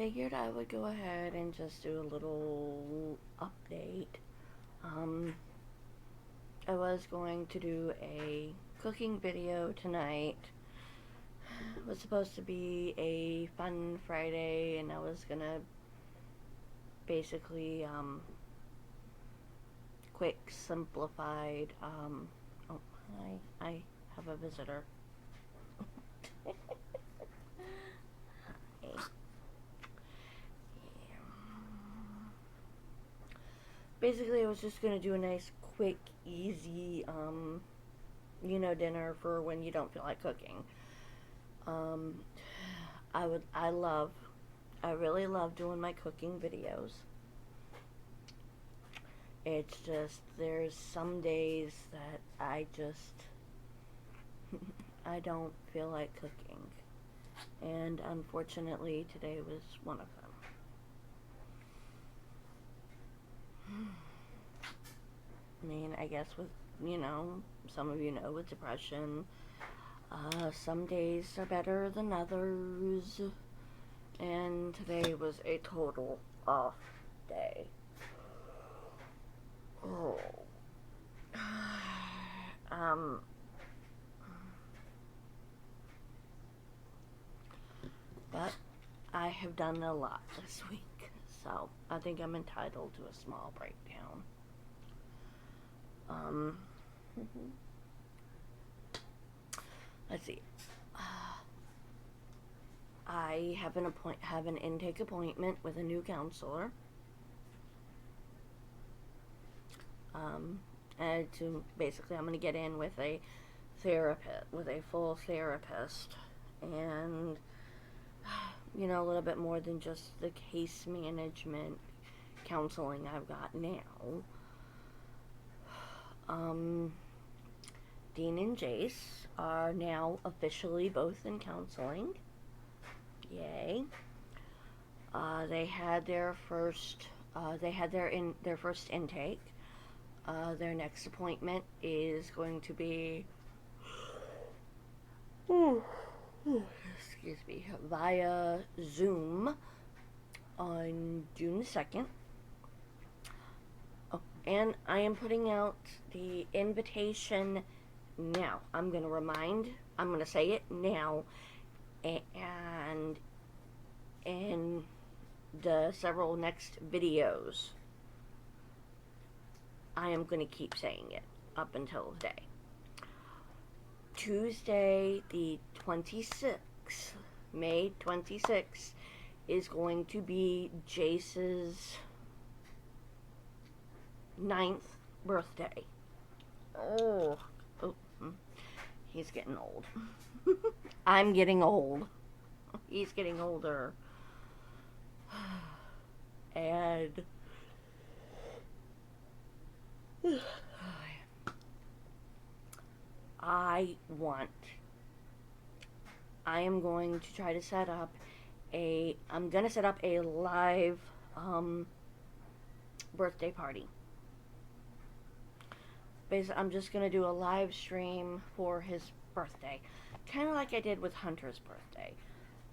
figured I would go ahead and just do a little update. Um, I was going to do a cooking video tonight. It was supposed to be a fun Friday, and I was gonna basically, quick, simplified, oh, I have a visitor. Hi. Basically, I was just gonna do a nice, quick, easy, dinner for when you don't feel like cooking. Um, I really love doing my cooking videos. It's just, there's some days that I don't feel like cooking. And unfortunately, today was one of them. I mean, I guess with, some of you know, with depression, some days are better than others. And today was a total off day. Oh. But I have done a lot this week, so I think I'm entitled to a small breakdown. Let's see. I have an intake appointment with a new counselor. And to basically, I'm going to get in with a full therapist, and a little bit more than just the case management counseling I've got now. Dean and Jace are now officially both in counseling. Yay. They had their first intake. Their next appointment is going to be via Zoom on June 2nd. Oh, and I am putting out the invitation now. I'm going to say it now, and in the several next videos, I am going to keep saying it up until the day. Tuesday, the 26th, May 26th, is going to be Jace's 9th birthday. Oh, he's getting old. I'm getting old. He's getting older. And I am going to try to set up a live birthday party. Basically, I'm just going to do a live stream for his birthday, kind of like I did with Hunter's birthday.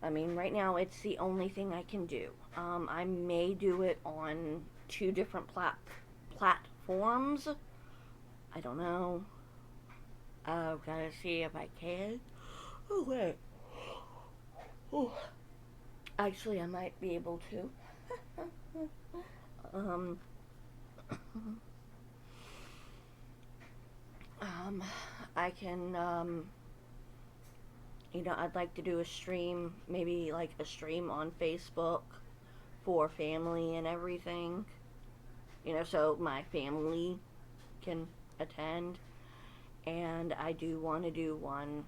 I mean, right now it's the only thing I can do. I may do it on 2 different platforms. I don't know. I've got to see if I can. Oh, wait. Oh. Actually, I might be able to. I can, I'd like to do a stream, maybe like a stream on Facebook for family and everything. So my family can attend. And I do want to do one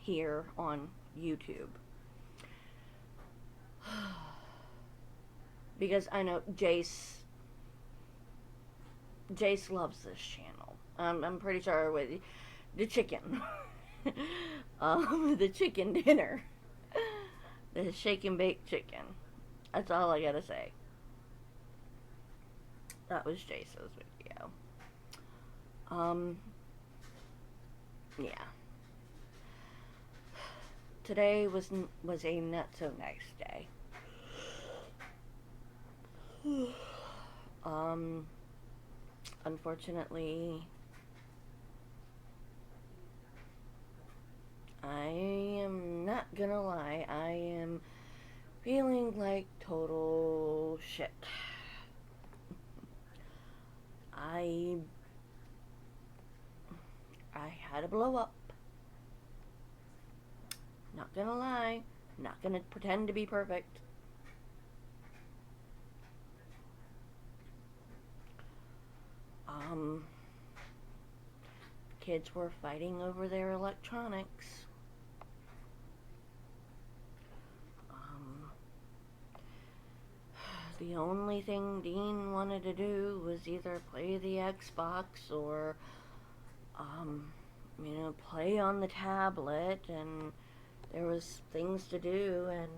here on YouTube. Because I know Jace loves this channel. I'm pretty sure with the chicken. The chicken dinner. The shake and bake chicken. That's all I gotta say. That was Jace's video. Yeah. Today was a not so nice day. um, Unfortunately, I am not gonna lie, I am feeling like total shit. I I had a blow up. Not gonna lie, not gonna pretend to be perfect. Um, Kids were fighting over their electronics. Um, the only thing Dean wanted to do was either play the Xbox or, um, play on the tablet, and there was things to do, and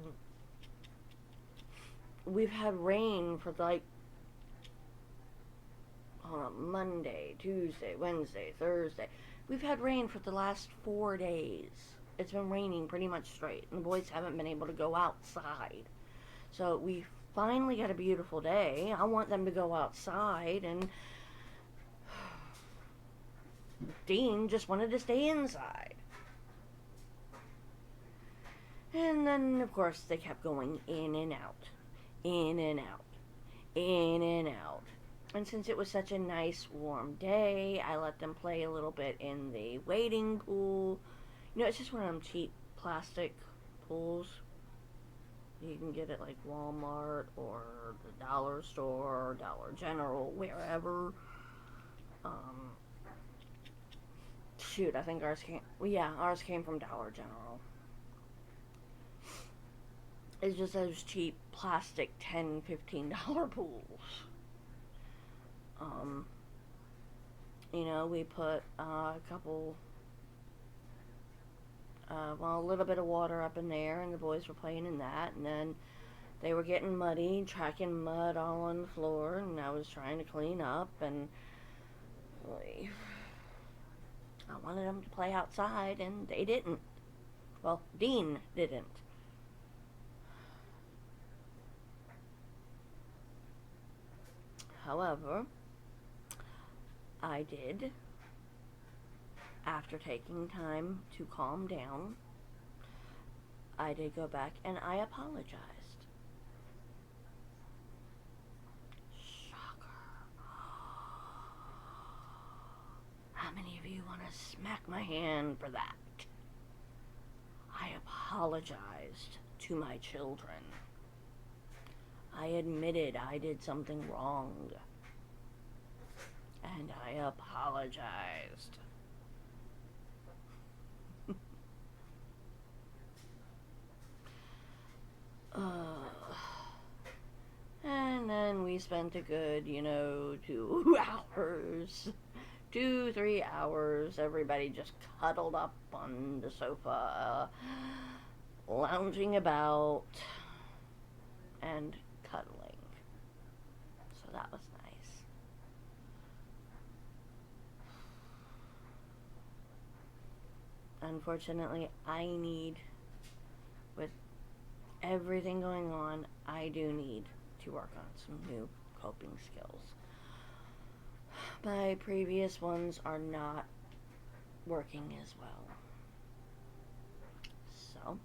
we've had rain for like Monday, Tuesday, Wednesday, Thursday. We've had rain for the last 4 days. It's been raining pretty much straight, and the boys haven't been able to go outside. So we finally got a beautiful day. I want them to go outside, and Dean just wanted to stay inside. And then, of course, they kept going in and out, in and out, in and out. And since it was such a nice warm day, I let them play a little bit in the wading pool. It's just one of them cheap plastic pools. You can get it like Walmart or the dollar store or Dollar General, wherever. Shoot, I think ours came. Well, yeah, ours came from Dollar General. It's just those cheap plastic $10-15 pools. We put a little bit of water up in there, and the boys were playing in that, and then they were getting muddy, tracking mud all on the floor, and I was trying to clean up, and I wanted them to play outside, and they didn't. Well, Dean didn't. However, I did, after taking time to calm down, I did go back and I apologized. Shocker. How many of you want to smack my hand for that? I apologized to my children. I admitted I did something wrong. And I apologized. And then we spent a good, 2 hours, 3 hours, everybody just cuddled up on the sofa, lounging about, and cuddling. So that was nice. Unfortunately, with everything going on, I do need to work on some new coping skills. My previous ones are not working as well. So,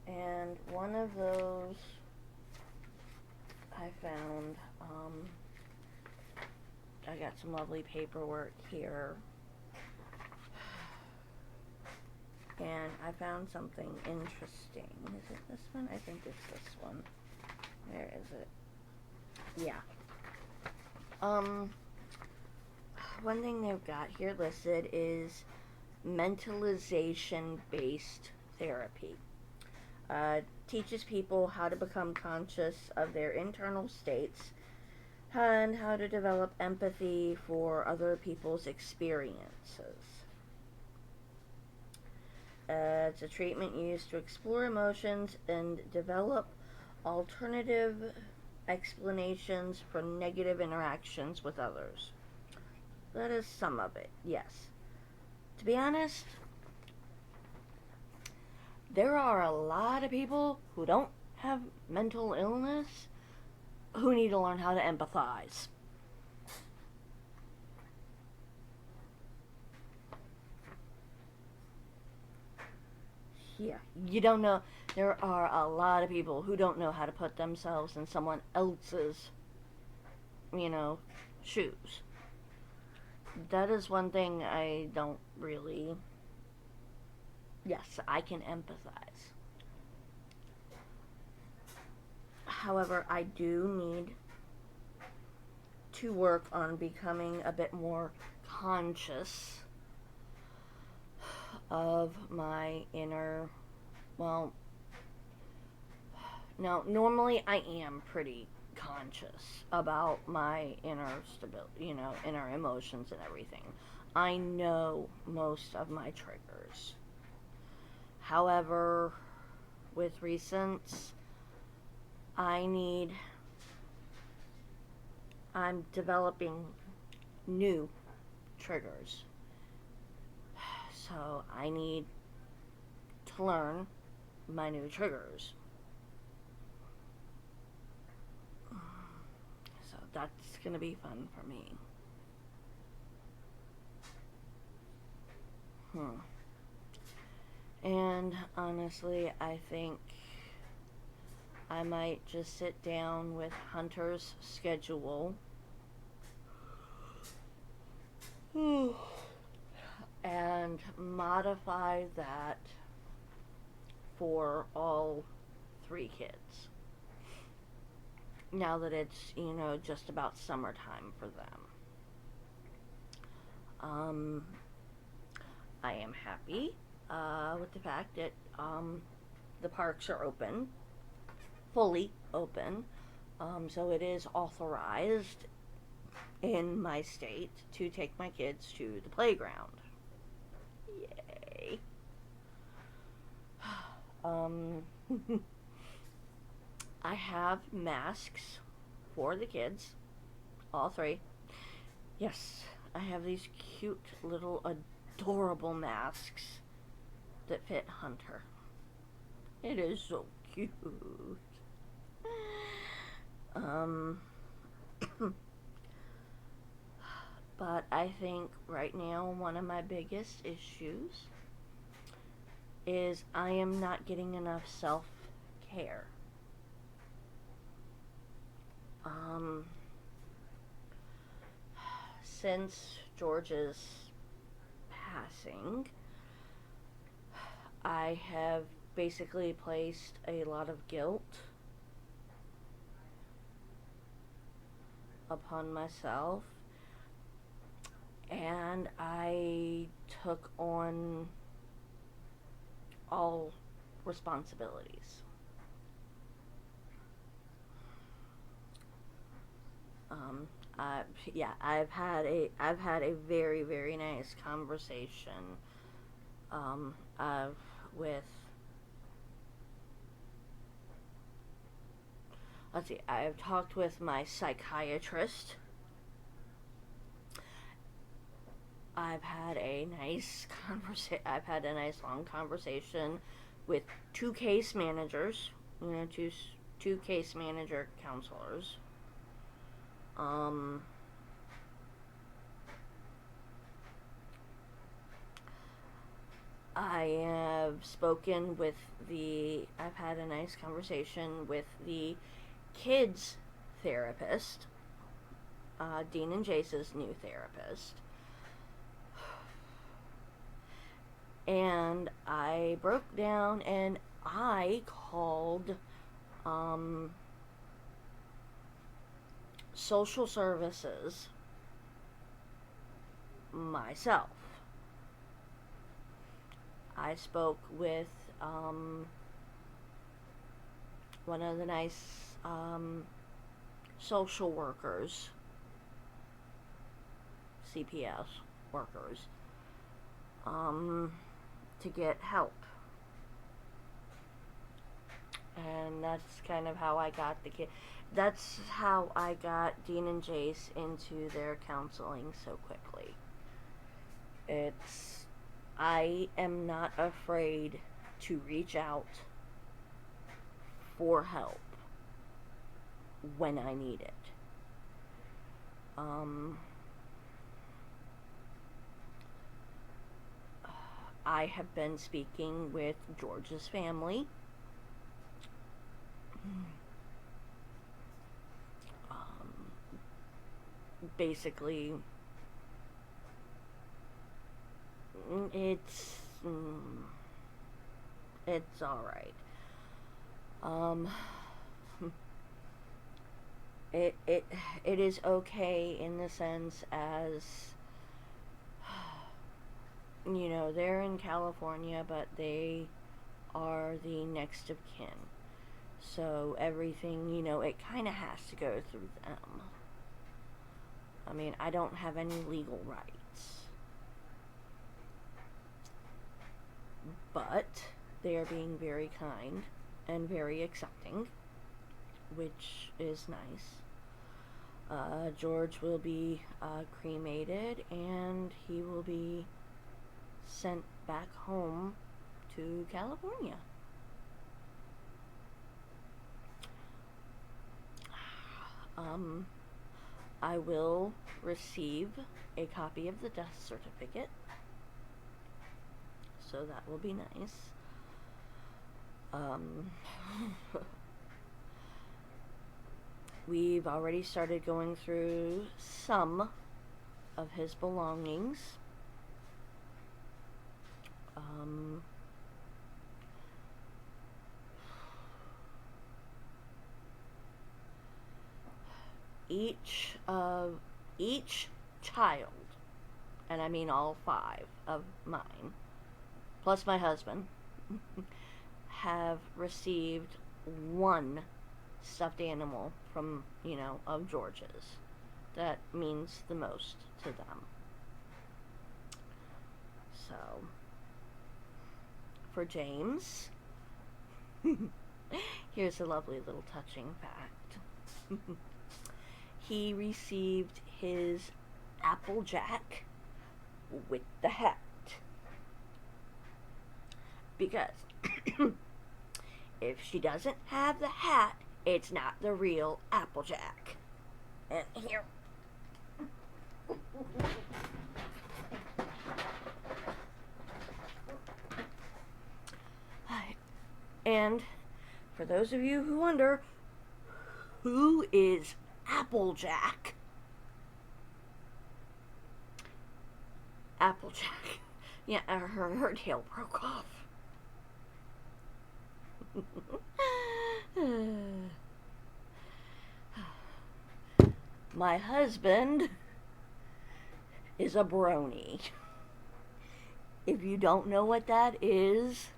and one of those I found, I got some lovely paperwork here, and I found something interesting. Is it this one? I think it's this one. Where is it? Yeah. One thing they've got here listed is mentalization-based therapy. Teaches people how to become conscious of their internal states and how to develop empathy for other people's experiences. It's a treatment used to explore emotions and develop alternative explanations for negative interactions with others. That is some of it, yes. To be honest, There are a lot of people who don't have mental illness who need to learn how to empathize. Yeah, you don't know. There are a lot of people who don't know how to put themselves in someone else's, you know, shoes. That is one thing I don't really. Yes, I can empathize. However, I do need to work on becoming a bit more conscious of my inner. Well, no, normally I am pretty conscious about my inner stability, inner emotions and everything. I know most of my triggers. However, with recents, I'm developing new triggers. So I need to learn my new triggers. So that's going to be fun for me. And honestly, I think I might just sit down with Hunter's schedule and modify that for all 3 kids. Now that it's, just about summertime for them. I am happy with the fact that the parks are open, fully open. So it is authorized in my state to take my kids to the playground. Yay. I have masks for the kids, all 3. Yes, I have these cute little adorable masks that fit Hunter. It is so cute. But I think right now one of my biggest issues is I am not getting enough self-care. Since George's passing, I have basically placed a lot of guilt upon myself, and I took on all responsibilities. I've had a very, very nice conversation with, let's see, I've talked with my psychiatrist. I've had a nice long conversation with 2 case managers, two case manager counselors. I've had a nice conversation with the kids therapist, Dean and Jace's new therapist. And I broke down and I called social services myself. I spoke with one of the nice social workers, CPS workers, to get help. And that's kind of how I got that's how I got Dean and Jace into their counseling so quickly. I am not afraid to reach out for help when I need it. I have been speaking with George's family. Basically, it's it's all right. It is okay in the sense as, you know, they're in California, but they are the next of kin. So everything, you know, it kind of has to go through them. I mean, I don't have any legal rights. But they are being very kind and very accepting, which is nice. George will be cremated, and he will be sent back home to California. I will receive a copy of the death certificate, so that will be nice. We've already started going through some of his belongings. Each child, and I mean all 5 of mine, plus my husband, have received one stuffed animal from, you know, of George's. That means the most to them. So, for James, here's a lovely little touching fact. He received his Applejack with the hat. Because if she doesn't have the hat, it's not the real Applejack. And here. And for those of you who wonder, who is Applejack? Applejack. Yeah, her tail broke off. My husband is a brony. If you don't know what that is,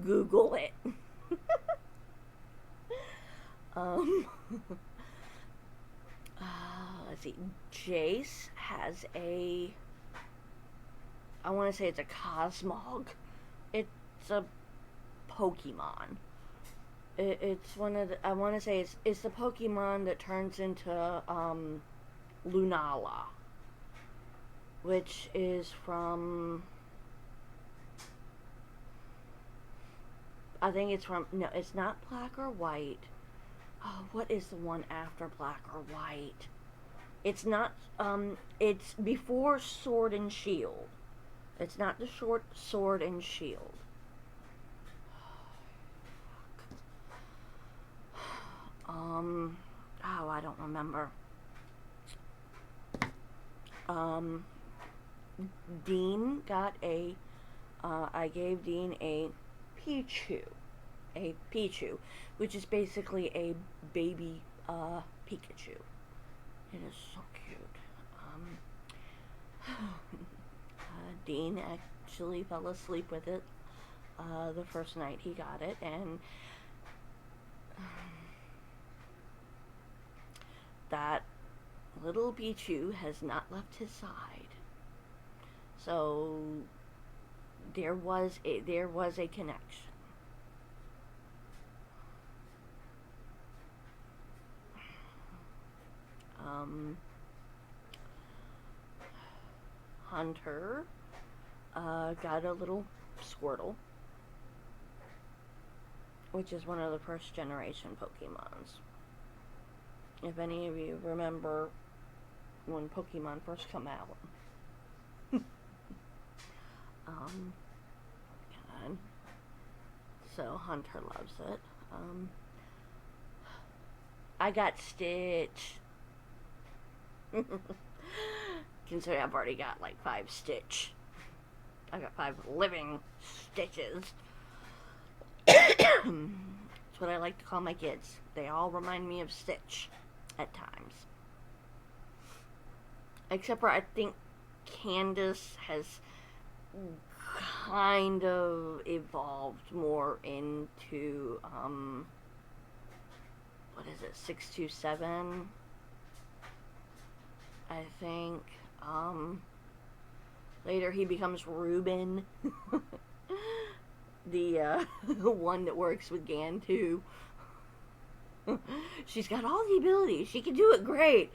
Google it. Let's see. Jace has I want to say it's a Cosmog. It's a Pokemon. It's one of the, I want to say it's the Pokemon that turns into Lunala, which is from, I think it's from, no, it's not Black or White. Oh, what is the one after Black or White? It's not, it's before Sword and Shield. It's not the short Sword and Shield. Oh, I don't remember. Dean got I gave Dean a Pichu, which is basically a baby, Pikachu. It is so cute. Dean actually fell asleep with it, the first night he got it, and that little Pichu has not left his side. So there was a connection. Hunter got a little Squirtle, which is one of the first generation Pokemons. If any of you remember when Pokemon first come out. God. So Hunter loves it. I got Stitch. Considering I've already got like 5 Stitch. I got 5 living Stitches. That's what I like to call my kids. They all remind me of Stitch at times. Except for I think Candace has kind of evolved more into, what is it, 627? I think. Later he becomes Ruben. The one that works with Gantu. She's got all the abilities. She can do it great.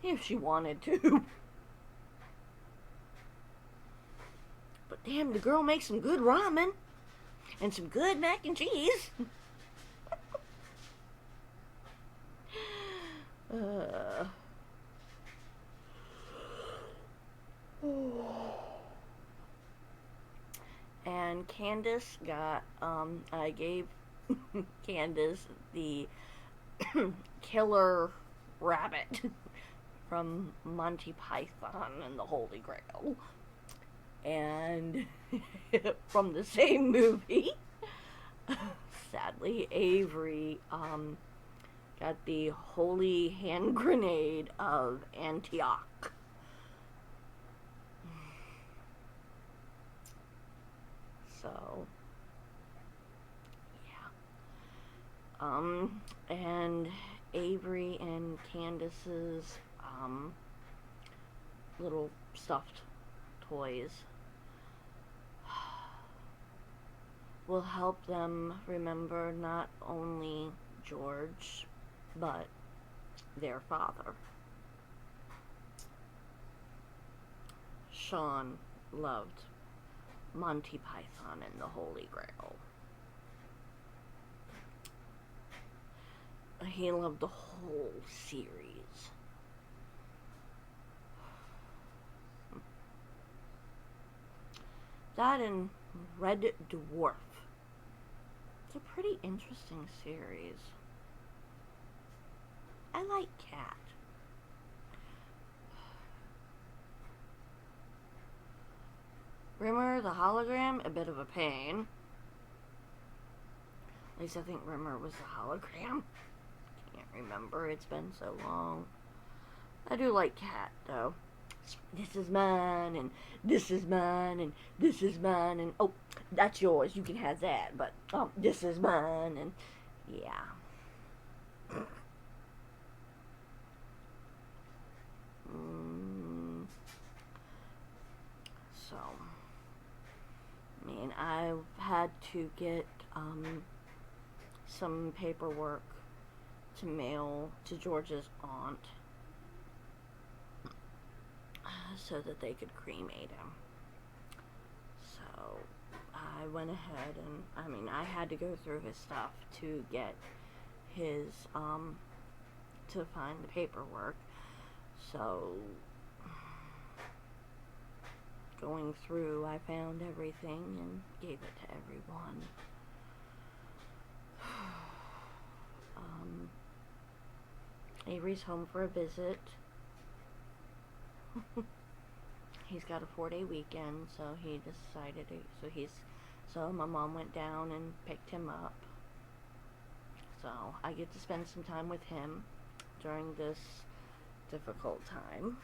If she wanted to. But damn, the girl makes some good ramen. And some good mac and cheese. And Candace got, I gave Candace the killer rabbit from Monty Python and the Holy Grail. And from the same movie, sadly, Avery got the holy hand grenade of Antioch. So, yeah. And Avery and Candace's little stuffed toys will help them remember not only George, but their father. Sean loved Monty Python and the Holy Grail. He loved the whole series. That and Red Dwarf. It's a pretty interesting series. I like Cat. Rimmer the hologram, a bit of a pain. At least I think Rimmer was the hologram. Can't remember, it's been so long. I do like Cat, though. This is mine, and this is mine, and this is mine, and oh, that's yours, you can have that, but this is mine, and yeah. So, I mean, I've had to get some paperwork to mail to George's aunt so that they could cremate him. So I went ahead and, I mean, I had to go through his stuff to get his, to find the paperwork. So going through, I found everything and gave it to everyone. Avery's home for a visit. He's got a 4-day weekend, so he decided to, so my mom went down and picked him up. So I get to spend some time with him during this difficult time,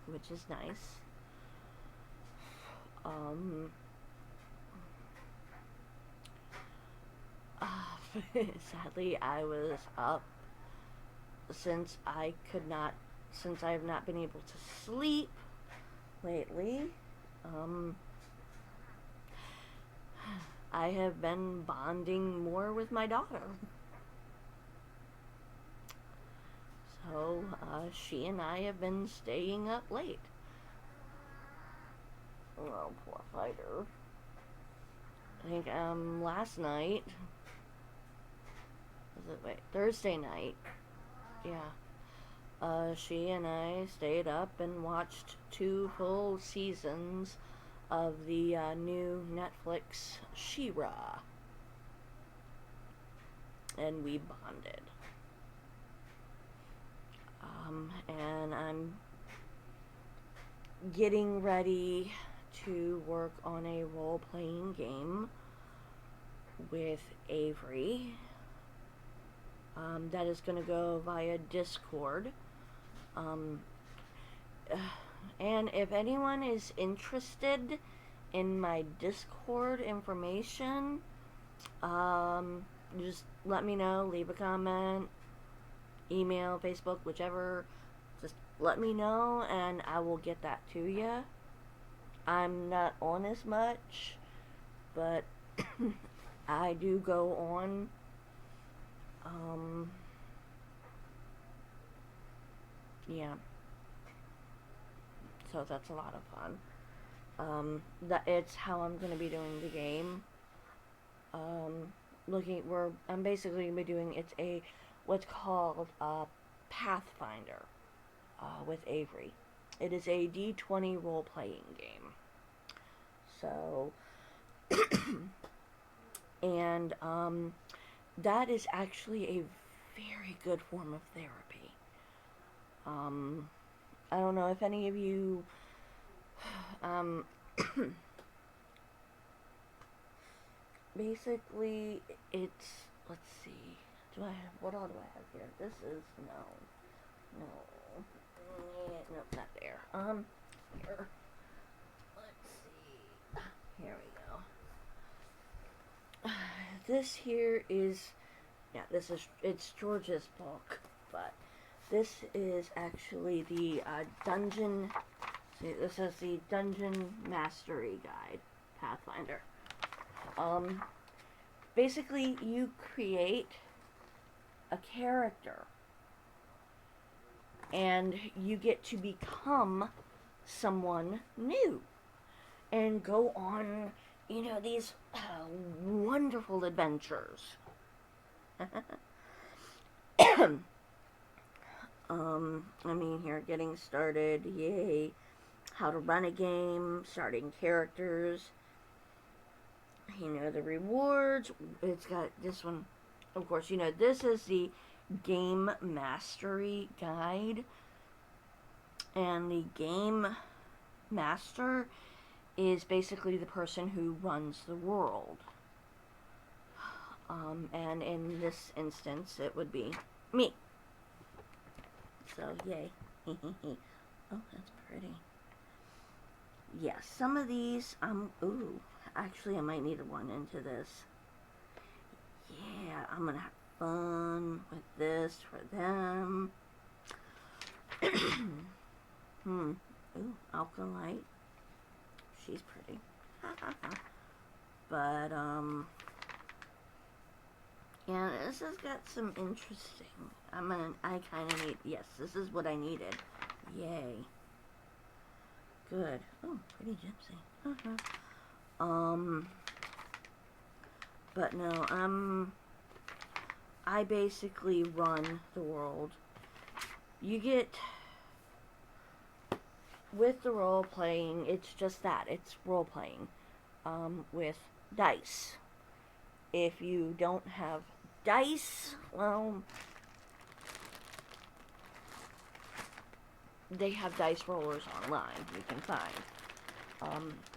which is nice. Sadly, I was up since I have not been able to sleep lately. I have been bonding more with my daughter. So, she and I have been staying up late. Oh, poor fighter. I think, last night, Thursday night, yeah, she and I stayed up and watched 2 full seasons of the new Netflix She-Ra, and we bonded. And I'm getting ready to work on a role-playing game with Avery. That is going to go via Discord. And if anyone is interested in my Discord information, just let me know, leave a comment, email, Facebook, whichever. Just let me know and I will get that to you. I'm not on as much, but I do go on. Yeah. So that's a lot of fun. It's how I'm gonna be doing the game. I'm basically gonna be doing, it's what's called a Pathfinder, with Avery. It is a D20 role-playing game. So, and, that is actually a very good form of therapy. I don't know if any of you, basically, it's, let's see, what all do I have here? This is, no, not there, here, let's see, here we go, this here is, yeah, it's George's book, but this is actually the, this is the Dungeon Mastery Guide, Pathfinder. Basically, you create a character, and you get to become someone new, and go on, these wonderful adventures. Here, getting started, yay, how to run a game, starting characters, the rewards, it's got this one, of course, this is the Game Mastery Guide, and the Game Master is basically the person who runs the world, and in this instance, it would be me. So, yay. Oh, that's pretty. Yeah, some of these, ooh, actually I might need one into this. Yeah, I'm gonna have fun with this for them. Ooh, Alkalite. She's pretty. But, yeah, this has got some interesting. I kind of need, yes, this is what I needed. Yay. Good. Oh, pretty gypsy. But no, I basically run the world. You get, with the role playing, it's just that, it's role playing, with dice. If you don't have dice, well, they have dice rollers online you can find.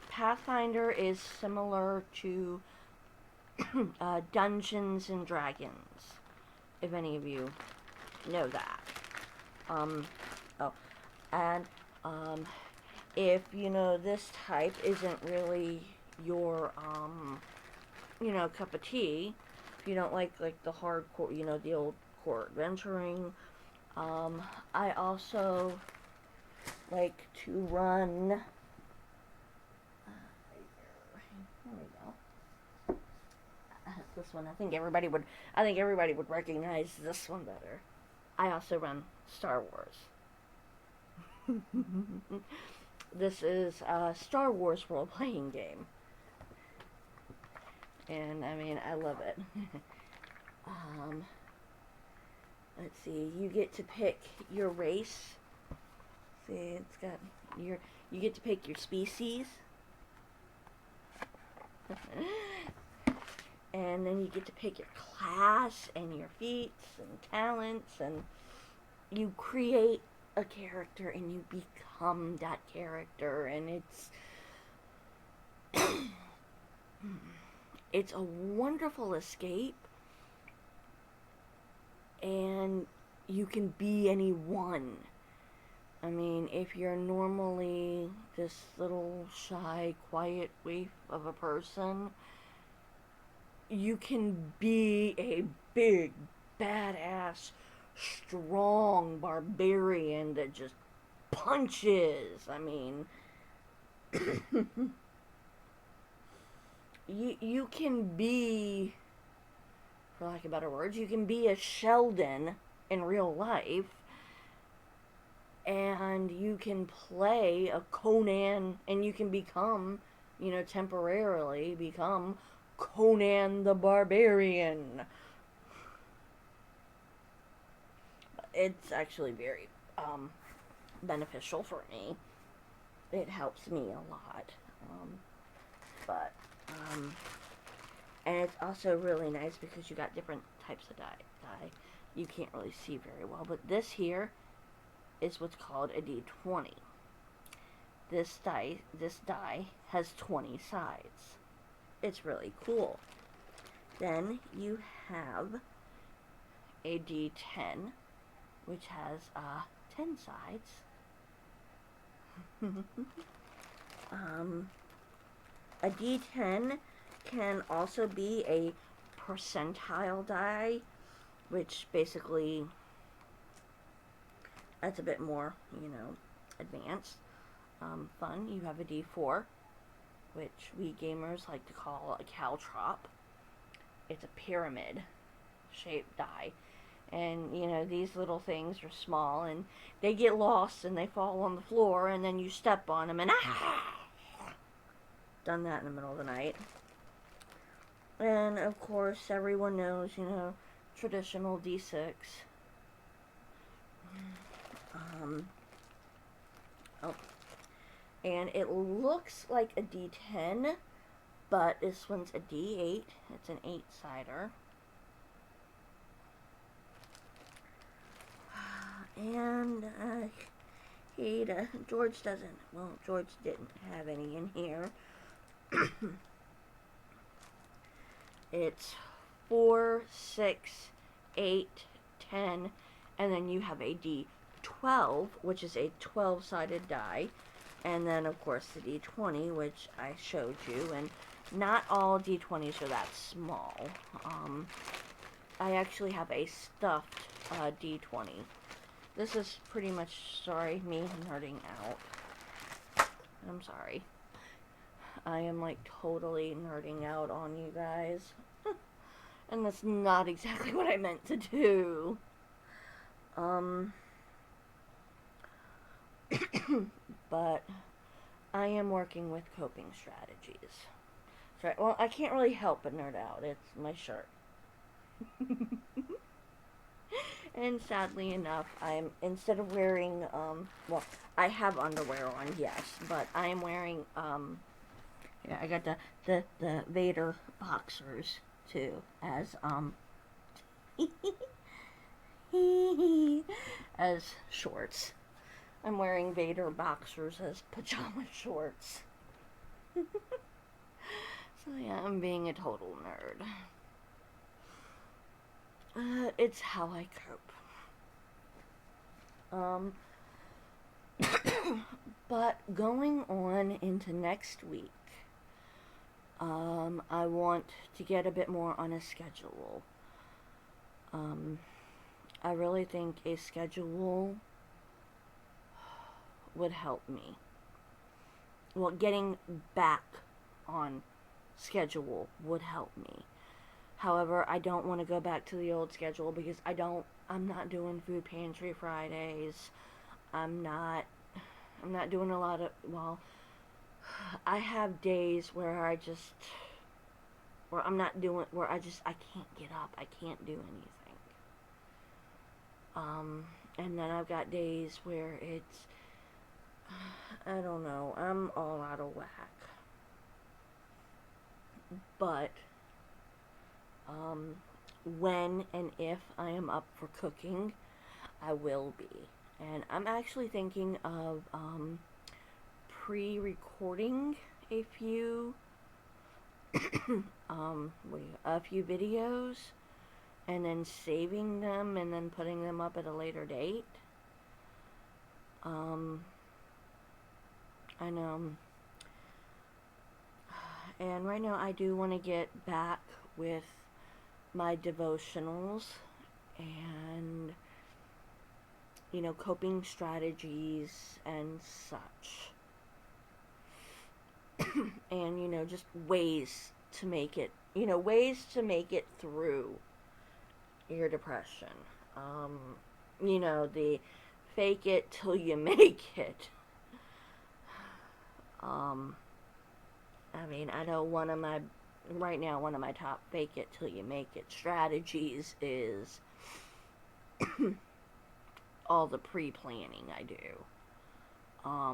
Pathfinder is similar to Dungeons and Dragons, if any of you know that. If this type isn't really your cup of tea, if you don't like the hardcore, the old core adventuring, I also like to run, there we go, this one, I think everybody would recognize this one better. I also run Star Wars. This is a Star Wars role-playing game. And I mean, I love it. um, let's see, you get to pick your race. See, it's got you get to pick your species. And then you get to pick your class and your feats and talents, and you create a character and you become that character, and it's a wonderful escape, and you can be anyone. I mean, if you're normally this little shy, quiet waif of a person, you can be a big, badass, strong barbarian that just punches. I mean, you can be, for lack of better words, you can be a Sheldon in real life, and you can play a Conan, and you can become, temporarily become Conan the Barbarian. It's actually very beneficial for me. It helps me a lot. But and it's also really nice because you got different types of die. You can't really see very well, but this here is what's called a D20. This die has 20 sides. It's really cool. Then you have a D10, which has 10 sides. A D10 can also be a percentile die, which basically that's a bit more, advanced. Fun. You have a D4, which we gamers like to call a caltrop. It's a pyramid shaped die. And, these little things are small, and they get lost, and they fall on the floor, and then you step on them, and done that in the middle of the night. And, of course, everyone knows, traditional D6. And it looks like a D10, but this one's a D8. It's an 8-sider. And George didn't have any in here. It's 4, 6, 8, 10, and then you have a D12, which is a 12-sided die, and then of course the D20, which I showed you, and not all D20s are that small. I actually have a stuffed D20. This is pretty much, sorry, me nerding out. I'm sorry. I am like totally nerding out on you guys. And that's not exactly what I meant to do. But I am working with coping strategies. Right. Well, I can't really help but nerd out. It's my shirt. And sadly enough, instead of wearing, well, I have underwear on, yes, but I am wearing, yeah, I got the Vader boxers, too, as, as shorts. I'm wearing Vader boxers as pajama shorts. So yeah, I'm being a total nerd. It's how I cope. But going on into next week, I want to get a bit more on a schedule. I really think a schedule would help me. Well, getting back on schedule would help me. However, I don't want to go back to the old schedule because I'm not doing food pantry Fridays. I'm not doing a lot of, well, I have days where where I'm not doing, where I can't get up, I can't do anything. And then I've got days where it's, I don't know, I'm all out of whack. But, when and if I am up for cooking, I will be. And I'm actually thinking of, pre-recording a few, a few videos, and then saving them and then putting them up at a later date. I know. And right now I do want to get back with my devotionals and, you know, coping strategies and such. And, you know, just ways to make it, you know, ways to make it through your depression. You know, the fake it till you make it. I mean, I know right now, one of my top fake it till you make it strategies is all the pre-planning I do. I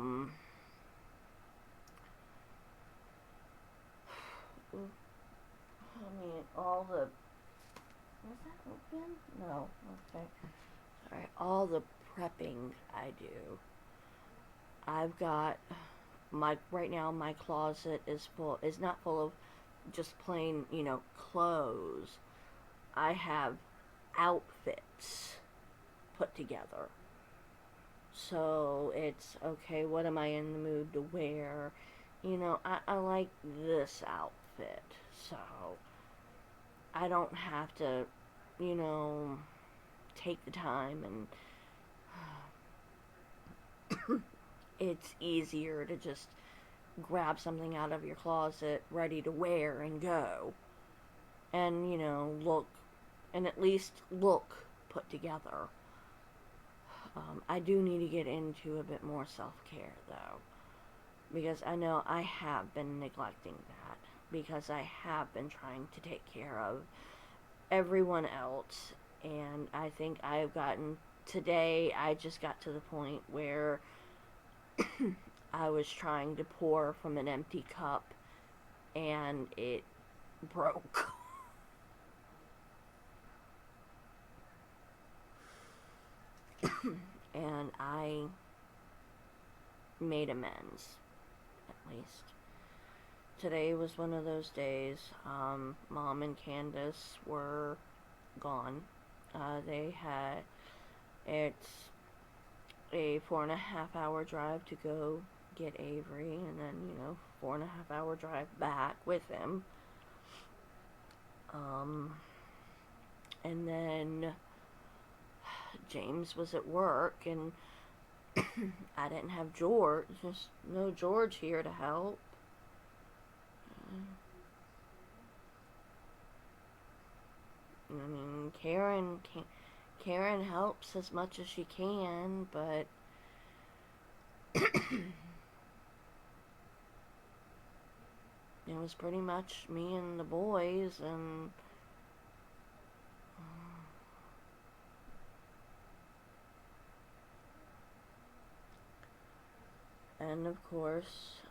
mean, all the, was that open? No, okay. Alright, all the prepping I do. I've got right now my closet is not full of just plain, you know, clothes. I have outfits put together. So it's, okay, what am I in the mood to wear? You know, I like this outfit, so I don't have to, you know, take the time, and it's easier to just grab something out of your closet ready to wear and go, and, you know, look, and at least look put together. I do need to get into a bit more self-care, though, because I know I have been neglecting that, because I have been trying to take care of everyone else, and I think today I just got to the point where I was trying to pour from an empty cup, and it broke. And I made amends, at least. Today was one of those days. Mom and Candace were gone. It's a 4.5 hour drive to go get Avery, and then, you know, 4.5 hour drive back with him. And then James was at work, and I didn't have no George here to help. I mean, Karen helps as much as she can, but it was pretty much me and the boys, and of course,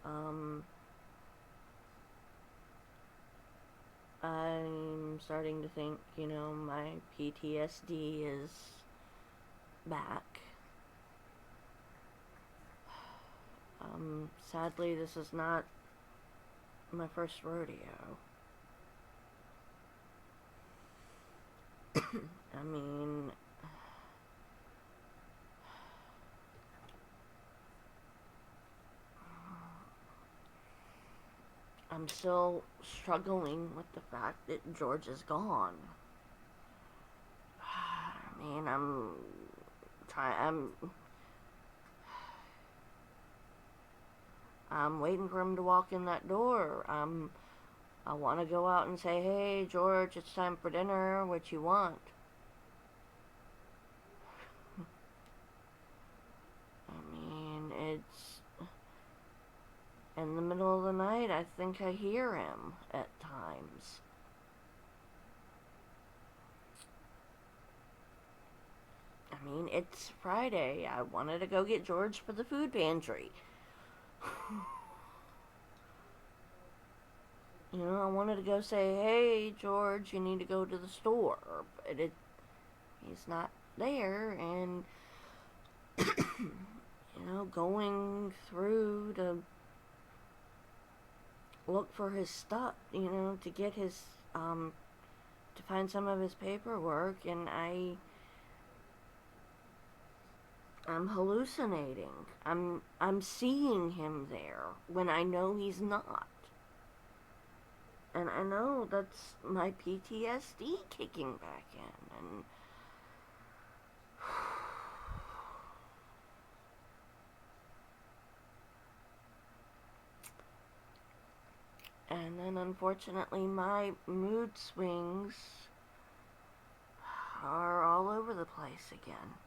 I'm starting to think, you know, my PTSD is back. Sadly, this is not my first rodeo. I mean, I'm still struggling with the fact that George is gone. I mean, I'm waiting for him to walk in that door. I want to go out and say, hey, George, it's time for dinner. What you want? I mean, it's in the middle of the night. I think I hear him at times. mean, it's Friday. I wanted to go get George for the food pantry. You know, I wanted to go say, hey, George, you need to go to the store. But he's not there, and, you know, going through to look for his stuff, you know, to get his, to find some of his paperwork, and I'm hallucinating. I'm seeing him there when I know he's not. And I know that's my PTSD kicking back in, and then unfortunately my mood swings are all over the place again.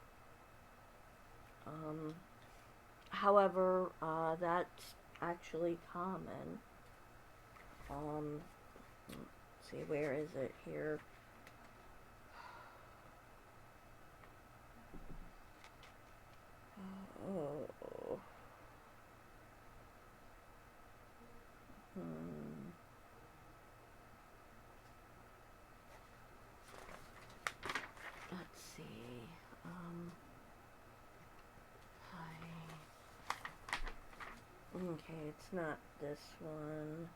However, that's actually common. Let's see, where is it here? Oh. Let's see. Okay, it's not this one.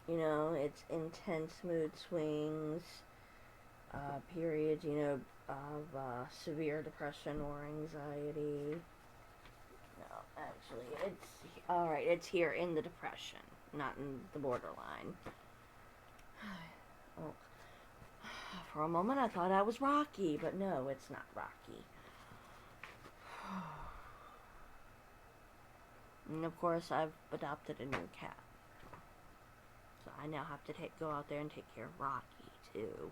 You know, it's intense mood swings, periods, you know, of severe depression or anxiety. No, actually, alright, it's here in the depression, not in the borderline. Oh, for a moment I thought I was Rocky, but no, it's not Rocky. And of course, I've adopted a new cat. So I now have to go out there and take care of Rocky, too.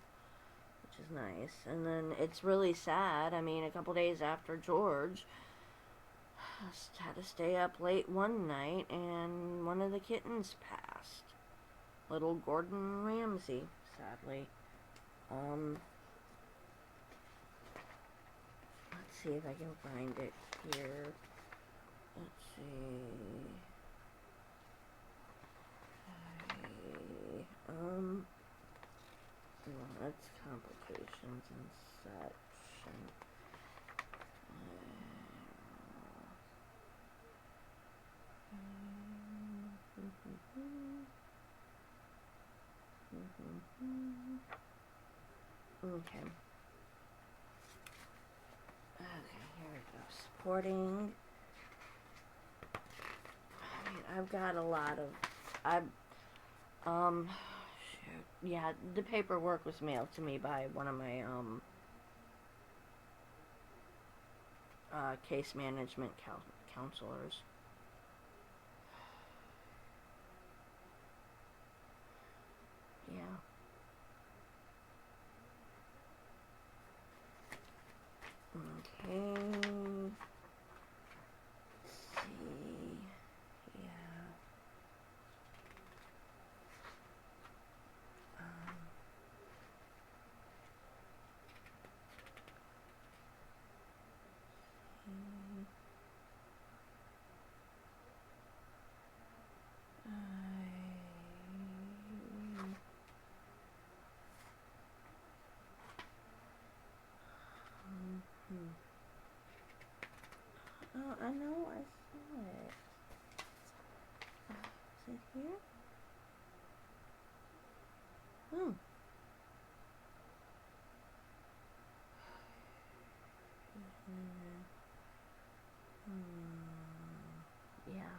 Which is nice. And then it's really sad. I mean, a couple days after George, I had to stay up late one night, and one of the kittens passed. Little Gordon Ramsay, sadly. Let's see if I can find it here. Let's see. That's complications and such. Okay. Okay, here we go. Supporting. I mean, I've got a lot of, shoot. Yeah, the paperwork was mailed to me by one of my, case management counselors. Yeah. Okay. Let's see. Yeah. Oh, I know, I saw it. Is it here? Hmm. Yeah.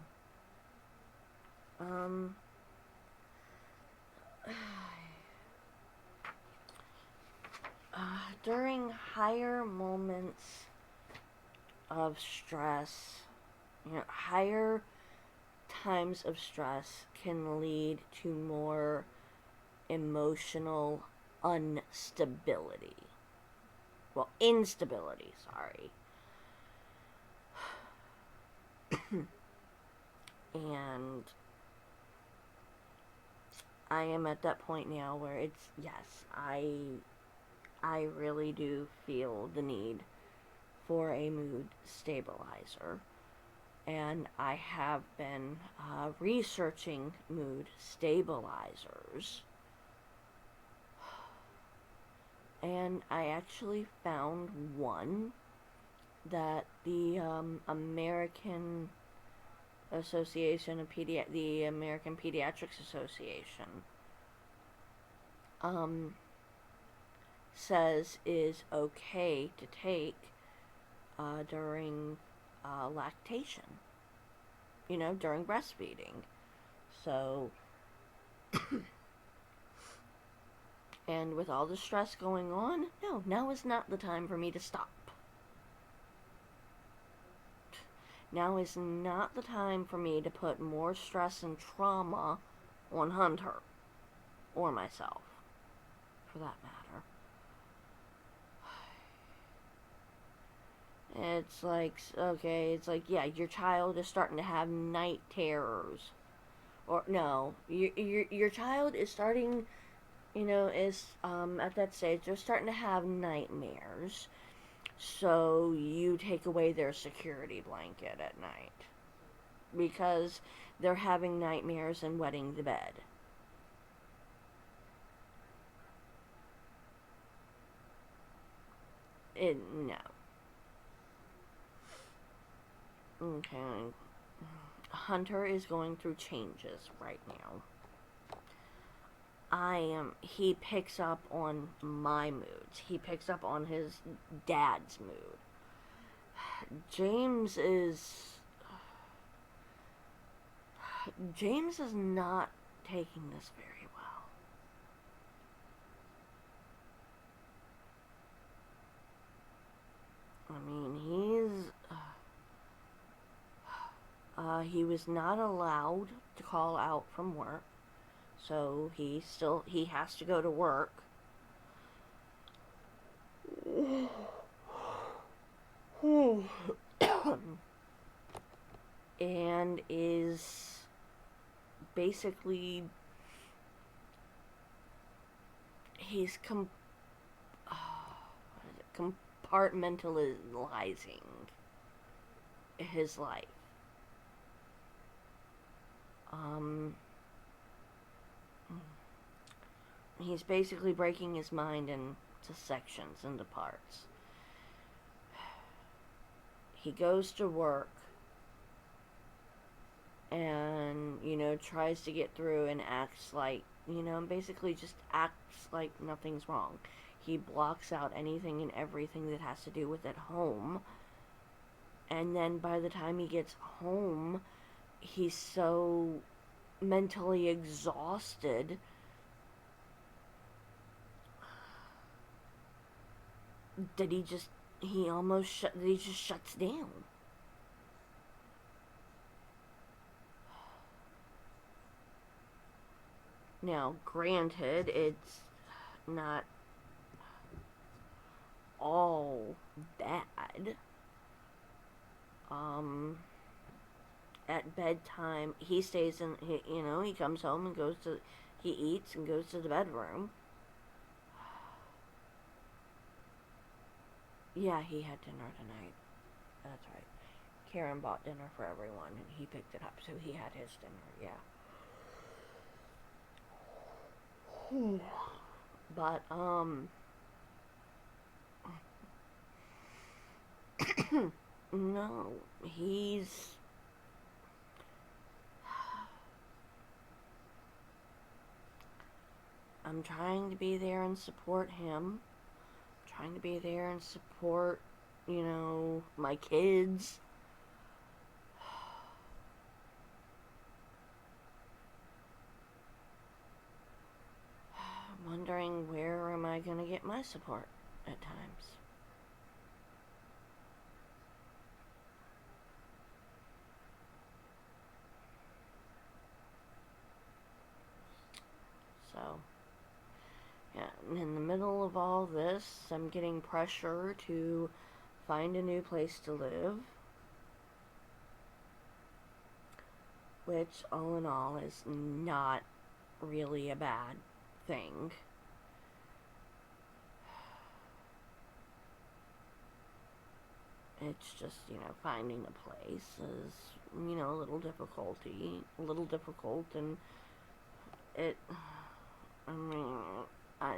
During higher moments of stress, you know, higher times of stress can lead to more emotional instability. Well, instability, sorry. And I am at that point now where it's, yes, I really do feel the need for a mood stabilizer. And I have been researching mood stabilizers. And I actually found one that the American Association of the American Pediatrics Association says is okay to take during lactation, during breastfeeding. So, and with all the stress going on, no, now is not the time for me to stop. Now is not the time for me to put more stress and trauma on Hunter, or myself, for that matter. It's like, okay, it's like, yeah, your child is starting to have night terrors. Or, no, your child is starting, is, at that stage, they're starting to have nightmares. So you take away their security blanket at night. Because they're having nightmares and wetting the bed. No. Okay. Hunter is going through changes right now. He picks up on my moods. He picks up on his dad's mood. James is not taking this very well. I mean, he was not allowed to call out from work, so he has to go to work. And is basically, he's compartmentalizing his life. He's basically breaking his mind into sections, into parts. He goes to work and, tries to get through and acts like, basically just acts like nothing's wrong. He blocks out anything and everything that has to do with at home. And then by the time he gets home, he's so mentally exhausted that he just shuts down. Now, granted, it's not all bad. At bedtime, he stays in, he comes home and he eats and goes to the bedroom. Yeah, he had dinner tonight. That's right. Karen bought dinner for everyone, and he picked it up, so he had his dinner, yeah. But, no, I'm trying to be there and support him. Trying to be there and support, my kids. I'm wondering, where am I going to get my support at times? So, yeah, in the middle of all this, I'm getting pressure to find a new place to live, which all in all is not really a bad thing. It's just, finding a place is, a little difficult, and it, I mean, I,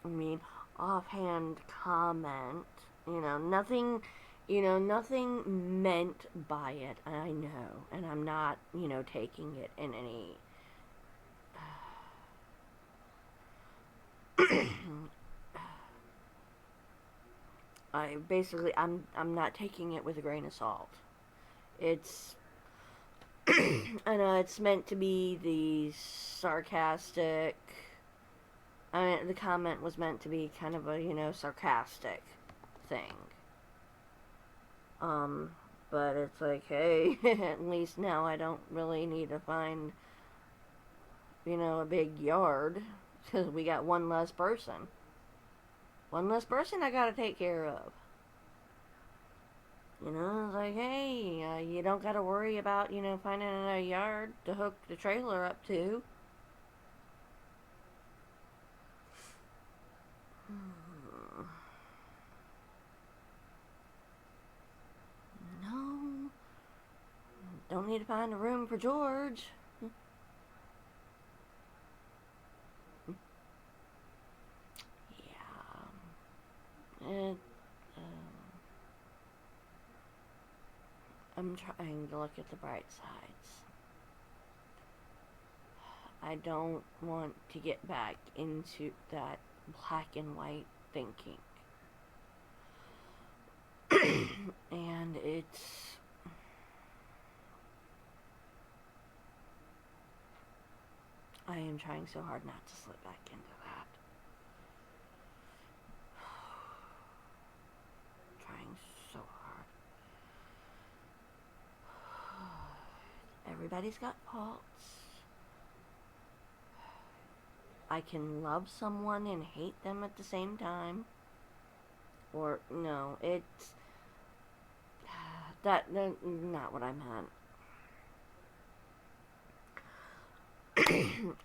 I mean, offhand comment, nothing, nothing meant by it, I know, and I'm not, taking it in any, I'm not taking it with a grain of salt. It's, I know it's meant to be the sarcastic, the comment was meant to be kind of a, sarcastic thing. But it's like, hey, at least now I don't really need to find, a big yard, because we got one less person. One less person I gotta take care of. It's like, hey, you don't gotta worry about, finding a yard to hook the trailer up to. No. Don't need to find a room for George. Yeah. I'm trying to look at the bright sides. I don't want to get back into that black and white thinking. And I am trying so hard not to slip back into that. Trying so hard. Everybody's got faults. I can love someone and hate them at the same time. Or, no, it's... That's not what I meant.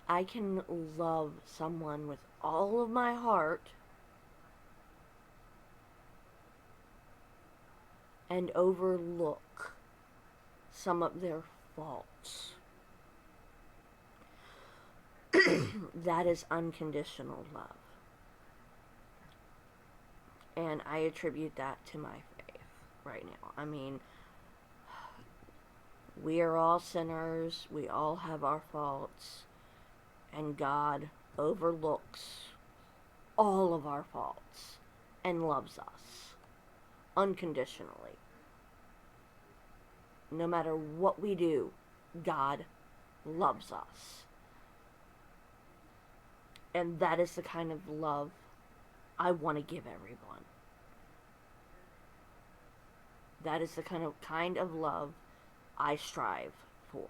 I can love someone with all of my heart and overlook some of their faults. That is unconditional love. And I attribute that to my faith right now. I mean, we are all sinners. We all have our faults. And God overlooks all of our faults and loves us unconditionally. No matter what we do, God loves us. And that is the kind of love I want to give everyone. That is the kind of love I strive for.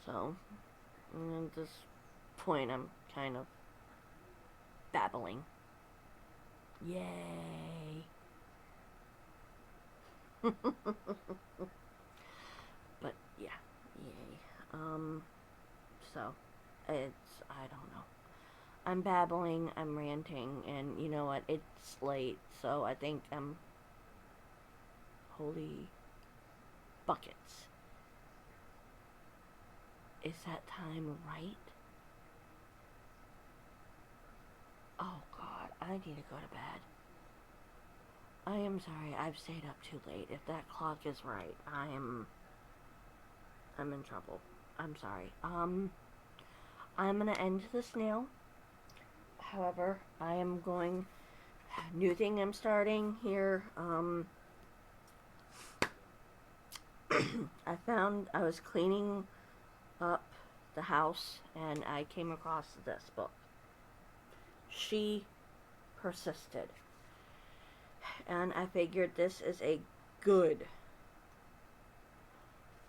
So, at this point, I'm kind of babbling. Yay. But, yeah. Yay. So, I don't know. I'm babbling, I'm ranting, and you know what? It's late, so I think holy buckets. Is that time right? Oh God, I need to go to bed. I am sorry, I've stayed up too late. If that clock is right, I'm in trouble. I'm sorry. I'm gonna end this now. However, I am going, new thing I'm starting here, I was cleaning up the house and I came across this book. She Persisted. And I figured this is a good,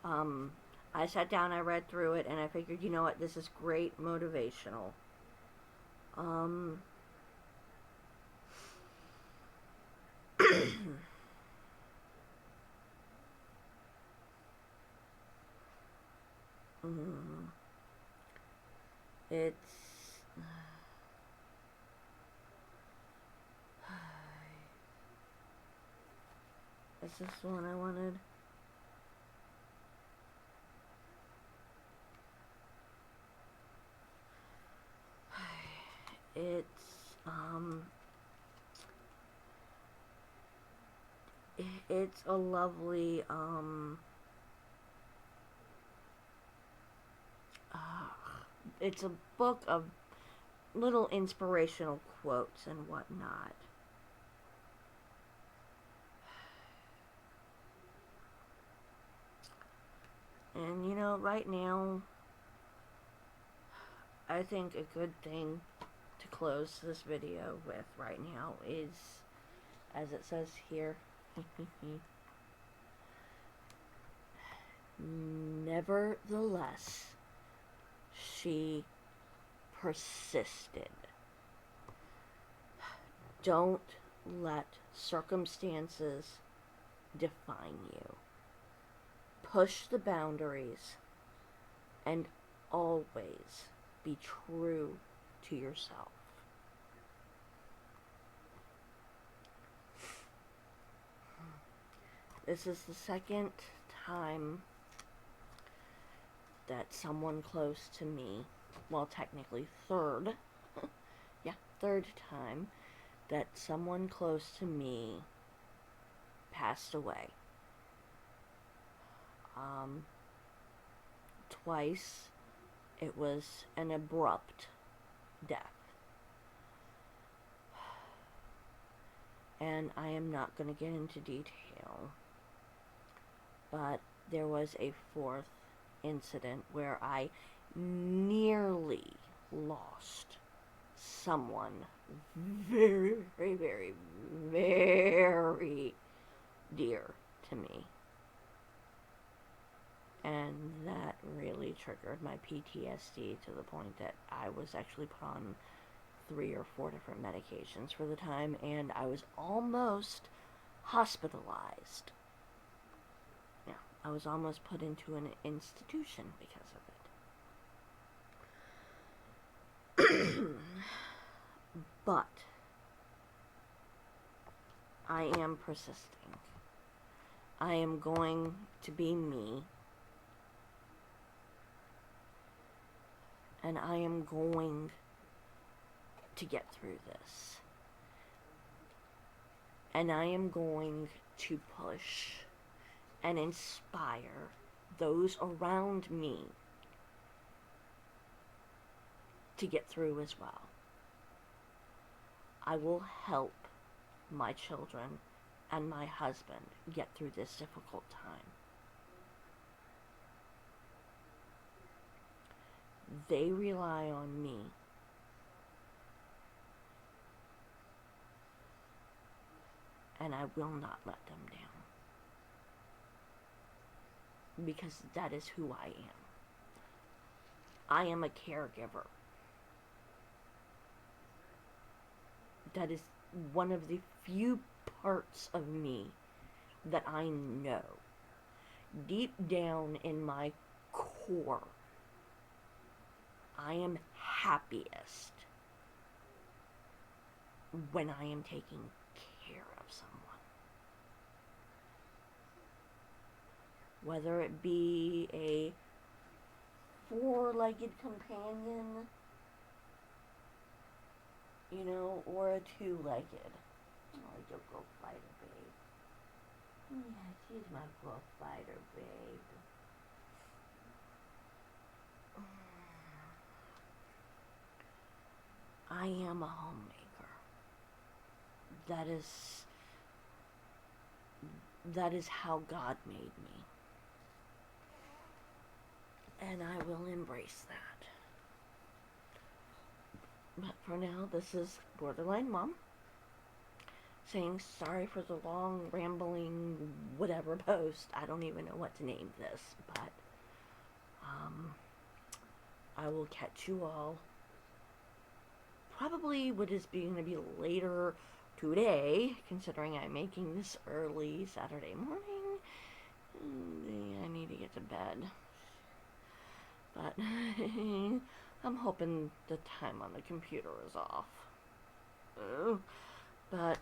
I sat down, I read through it, and I figured, you know what, this is great motivational. Mm, it's is this the one I wanted? It's it's a lovely uh, it's a book of little inspirational quotes and whatnot. And you know, right now, I think a good thing to close this video with right now is, as it says here, nevertheless, she persisted. Don't let circumstances define you. Push the boundaries and always be true to yourself. This is the second time that someone close to me, well, technically third, yeah, third time that someone close to me passed away. Twice it was an abrupt death. And I am not going to get into detail, but there was a fourth incident where I nearly lost someone very, very, very, very dear to me. And that really triggered my PTSD to the point that I was actually put on 3 or 4 different medications for the time, and I was almost hospitalized. Yeah, I was almost put into an institution because of it. But I am persisting. I am going to be me. And I am going to get through this. And I am going to push and inspire those around me to get through as well. I will help my children and my husband get through this difficult time. They rely on me. And I will not let them down. Because that is who I am. I am a caregiver. That is one of the few parts of me that I know deep down in my core I am happiest when I am taking care of someone. Whether it be a 4-legged companion, you know, or a 2-legged. Oh, you'll go fighter, babe. Yeah, she's my little fighter, babe. I am a homemaker. That is how God made me. And I will embrace that. But for now, this is Borderline Mom saying sorry for the long, rambling, whatever post. I don't even know what to name this, but I will catch you all probably what is going to be later today, considering I'm making this early Saturday morning, I need to get to bed. But I'm hoping the time on the computer is off. But